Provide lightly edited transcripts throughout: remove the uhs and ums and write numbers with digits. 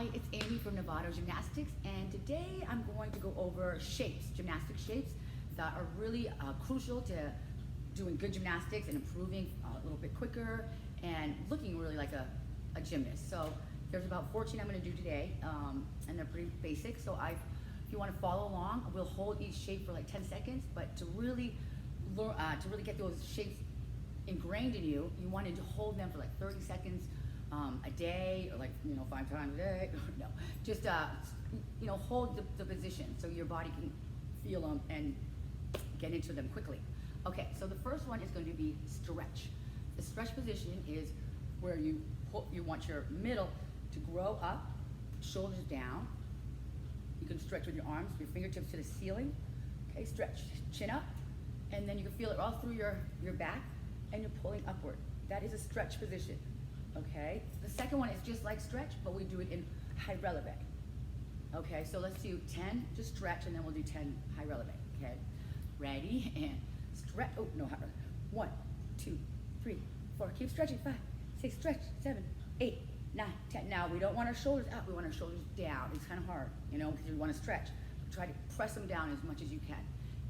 Hi, it's Amy from Novato Gymnastics, and today I'm going to go over shapes, gymnastic shapes that are really crucial to doing good gymnastics and improving a little bit quicker and looking really like a gymnast. So there's about 14 I'm going to do today, and they're pretty basic. So if you want to follow along, we'll hold each shape for like 10 seconds, but to really get those shapes ingrained in you, you wanted to hold them for like 30 seconds a day, or 5 times a day. No, just hold the position so your body can feel them and get into them quickly. Okay, so the first one is going to be stretch. The stretch position is where you want your middle to grow up, shoulders down. You can stretch with your arms, your fingertips to the ceiling. Okay, stretch, chin up, and then you can feel it all through your back, and you're pulling upward. That is a stretch position. Okay, the second one is just like stretch, but we do it in high releve. Okay, so let's do 10 just stretch, and then we'll do 10 high releve. Okay, ready, and stretch. Oh, no, high releve. 1, 2, 3, 4. Keep stretching. 5, 6, stretch. 7, 8, 9, 10. Now we don't want our shoulders up. We want our shoulders down. It's kind of hard, because you want to stretch. Try to press them down as much as you can.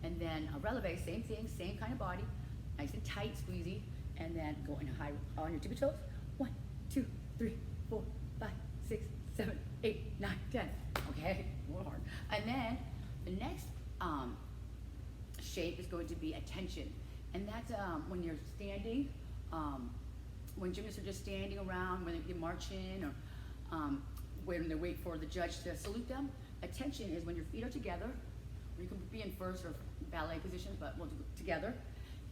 And then a releve, same thing, same kind of body, nice and tight, squeezy, and then go into high on your tippy toes. 1, 2, 3, 4, 5, 6, 7, 8, 9, 10. Okay, a little hard. And then the next shape is going to be attention. And that's when you're standing, when gymnasts are just standing around, when they're marching, or when they wait for the judge to salute them. Attention is when your feet are together, or you can be in first or ballet positions, but we'll do it together.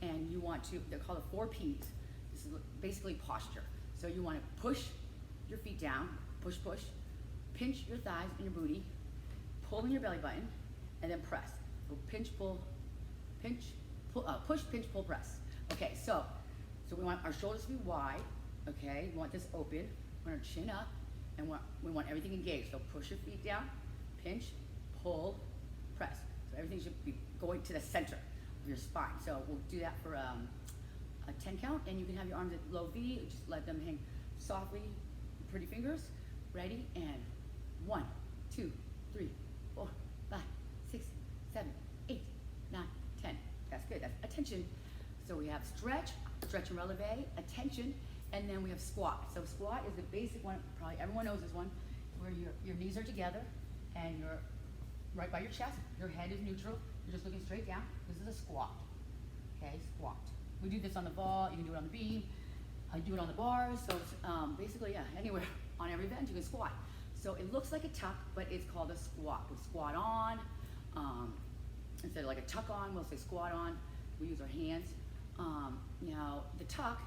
And you want to, they're called the 4 Ps. This is basically posture. So you want to push your feet down, push, push, pinch your thighs and your booty, pull in your belly button, and then press. So pinch, pull, push, pinch, pull, press. Okay, so we want our shoulders to be wide, okay? We want this open, we want our chin up, and we want everything engaged. So push your feet down, pinch, pull, press. So everything should be going to the center of your spine. So we'll do that for a 10 count, and you can have your arms at low V, just let them hang softly, pretty fingers. Ready, and 1, 2, 3, 4, 5, 6, 7, 8, 9, 10. That's good, that's attention. So we have stretch and releve, attention, and then we have squat. So squat is the basic one, probably everyone knows this one, where your knees are together, and you're right by your chest, your head is neutral, you're just looking straight down. This is a squat, okay, squat. We do this on the ball, you can do it on the beam, I do it on the bars, so it's, basically, yeah, anywhere on every bench you can squat. So it looks like a tuck, but it's called a squat. We squat on, instead of like a tuck on, we'll say squat on. We use our hands. Now the tuck,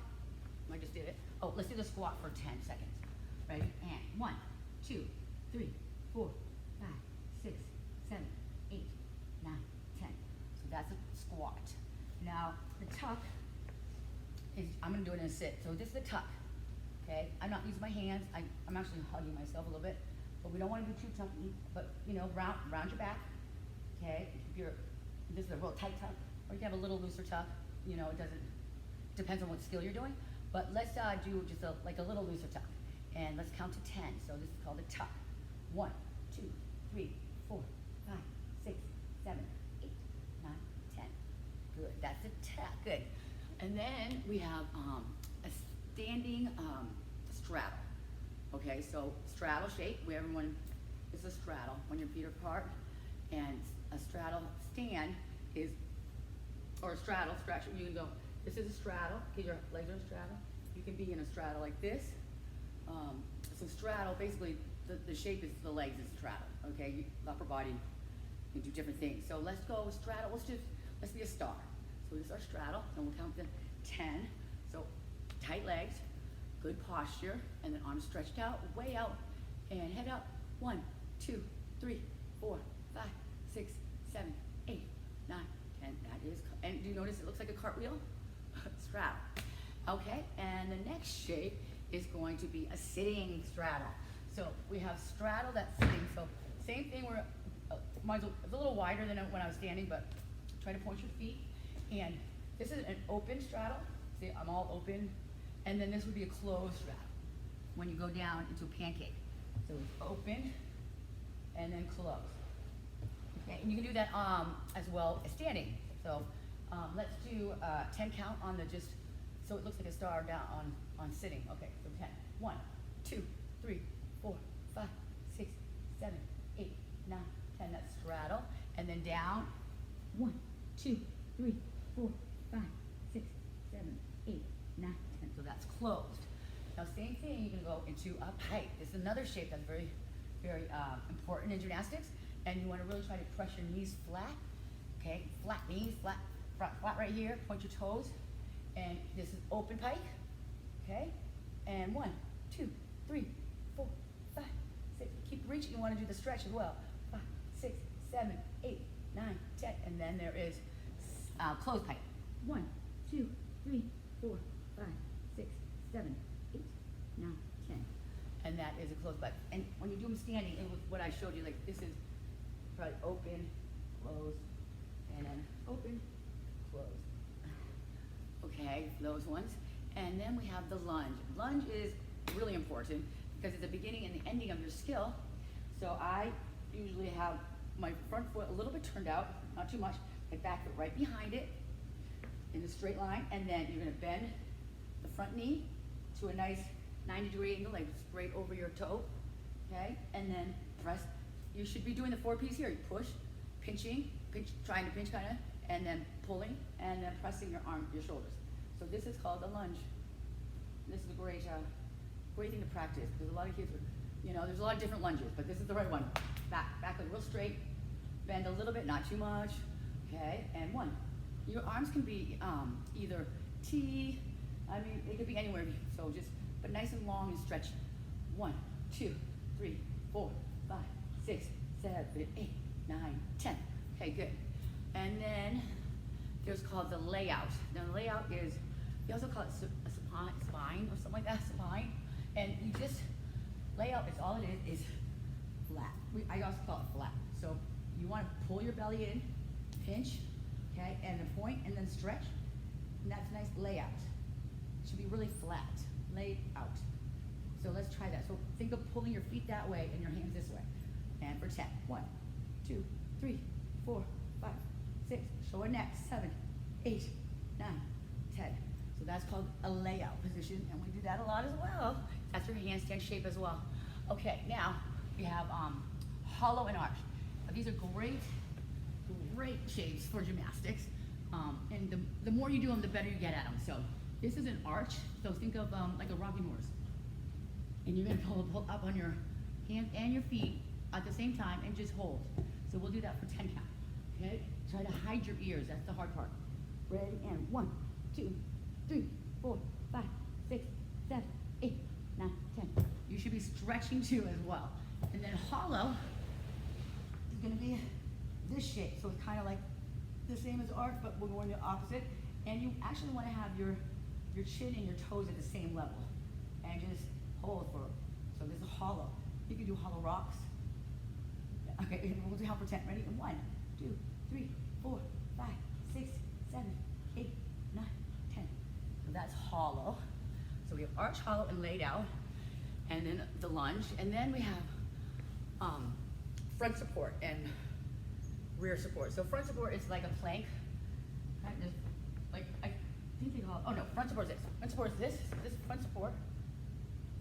I just did it. Oh, let's do the squat for 10 seconds. Ready? And 1, 2, 3, 4, 5, 6, 7, 8, 9, 10. So that's a squat. Now the tuck is, I'm gonna do it in a sit. So this is the tuck, okay? I'm not using my hands. I'm actually hugging myself a little bit, but we don't wanna do too tucky, but round your back, okay? This is a real tight tuck, or you can have a little looser tuck. It depends on what skill you're doing, but let's do just like a little looser tuck. And let's count to 10. So this is called a tuck. 1, 2, 3, 4, 5, 6, 7, 8, 9, 10. Good, that's a tuck, good. And then we have a standing straddle. Okay, so straddle shape, where everyone is a straddle when your feet are apart. And a straddle stand is, or a straddle, stretch, you can go, this is a straddle, because your legs are a straddle. You can be in a straddle like this. So straddle, basically, the shape is the legs is straddle, okay? Upper body, you can do different things. So let's go straddle, let's be a star. So this is our straddle, and we'll count to 10. So tight legs, good posture, and then arms stretched out, way out, and head up. 1, 2, 3, 4, 5, 6, 7, 8, 9, 10. That is, and do you notice it looks like a cartwheel? Straddle. Okay, and the next shape is going to be a sitting straddle. So we have straddle that's sitting. So same thing, it's a little wider than when I was standing, but try to point your feet. And this is an open straddle. See, I'm all open. And then this would be a closed straddle when you go down into a pancake. So it's open and then close. Okay, and you can do that as well as standing. So let's do 10 count on the just, so it looks like a star down on sitting. Okay, so 10. 1, 2, 3, 4, 5, 6, 7, 8, 9, 10. That's straddle. And then down. 1, 2, 3, 4, 5, 6, 7, 8, 9, 10. So that's closed. Now same thing, you can go into a pike. This is another shape that's very, very important in gymnastics. And you want to really try to press your knees flat. Okay, flat knees, flat right here. Point your toes. And this is open pike. Okay, and 1, 2, 3, 4, 5, 6. Keep reaching. You want to do the stretch as well. 5, 6, 7, 8, 9, 10. And then there is closed pike. 1, 2, 3, 4, 5, 6, 7, 8, 9, 10. And that is a closed pike. And when you do them standing, it was what I showed you, like this is probably open, close, and then open, close. Okay, those ones. And then we have the lunge. Lunge is really important because it's the beginning and the ending of your skill. So I usually have my front foot a little bit turned out, not too much, my back foot right behind it in a straight line, and then you're gonna bend the front knee to a nice 90-degree angle, like straight over your toe, okay? And then press. You should be doing the 4 Ps here. You push, pinching, trying to pinch kind of, and then pulling, and then pressing your arm, your shoulders. So this is called the lunge. This is a great thing to practice because a lot of kids are, there's a lot of different lunges, but this is the right one. Back leg real straight, bend a little bit, not too much, okay? And 1. Your arms can be either T, it could be anywhere. So but nice and long and stretchy. 1, 2, 3, 4, 5, 6, 7, 8, 9, 10. Okay, good. And then there's called the layout. Now the layout is, we also call it a spine or something like that, spine. And you just, layout is all it is flat. I also call it flat. So you want to pull your belly in, pinch, okay, and then point, and then stretch. And that's a nice layout. It should be really flat, laid out. So let's try that. So think of pulling your feet that way and your hands this way. And for 10. 1, 2, 3, 4, 5, 6. Show our neck. 7, 8, 9, 10. So that's called a layout position, and we do that a lot as well. That's your handstand shape as well. Okay, now we have hollow and arch. Now, these are great shapes for gymnastics. And the more you do them, the better you get at them. So this is an arch. So think of like a rocking horse. And you're gonna pull up on your hands and your feet at the same time and just hold. So we'll do that for 10 count. Okay? Try to hide your ears. That's the hard part. Ready? And 1, 2, 3, 4, 5, 6, 7, 8, 9, 10. You should be stretching too as well. And then hollow is gonna be this shape. So it's kind of like the same as arch, but we're going the opposite. And you actually want to have your chin and your toes at the same level. And just hold for, so this is hollow. You can do hollow rocks. Okay, we'll do how for 10. Ready? And 1, 2, 3, 4, 5, 6, 7, 8, 9, 10. So that's hollow. So we have arch, hollow, and laid out. And then the lunge. And then we have front support and rear support. So front support is like a plank. Right? Like, I think they call it, oh no, front support is this. Front support is this. This is front support.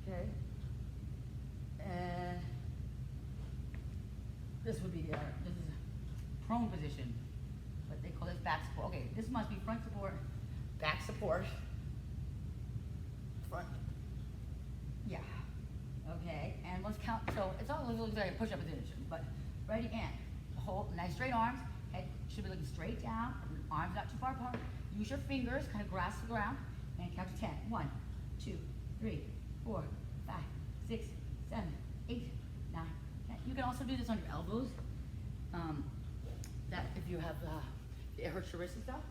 Okay. And this would be this is a prone position, but they call this back support. Okay, this must be front support, back support, front. Yeah. Okay, and let's count. So it's all looks like a push-up position, but ready and hold. Nice straight arms. Head should be looking straight down. Arms not too far apart. Use your fingers, kind of grasp the ground, and count to 10. 1, 2, 3, 4, 5, 6, 7, 8, 9, 10. You can also do this on your elbows. That if you have it hurts your wrist and stuff.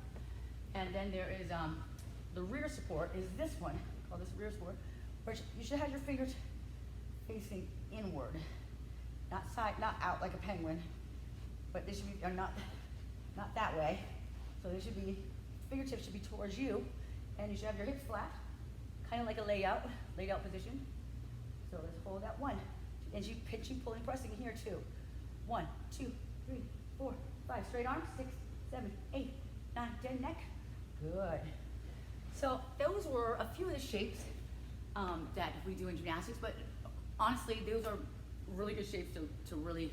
And then there is the rear support is this one, called this rear support, which you should have your fingers facing inward, not out like a penguin, but they should be not that way. So they should be, fingertips should be towards you, and you should have your hips flat, kind of like a laid out position. So let's hold that. 1, And you pinching, pulling, pressing here too. 1, 2, 3, 4, 5. Straight arms. 6, 7, 8, 9, 10. Neck. Good. So those were a few of the shapes that we do in gymnastics, but honestly, those are really good shapes to really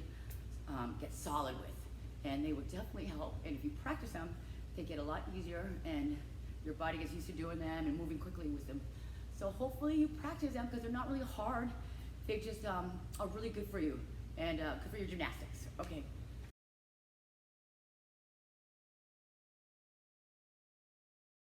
get solid with. And they will definitely help. And if you practice them, they get a lot easier and your body gets used to doing them and moving quickly with them. So hopefully you practice them because they're not really hard. They just are really good for you and good for your gymnastics. Okay.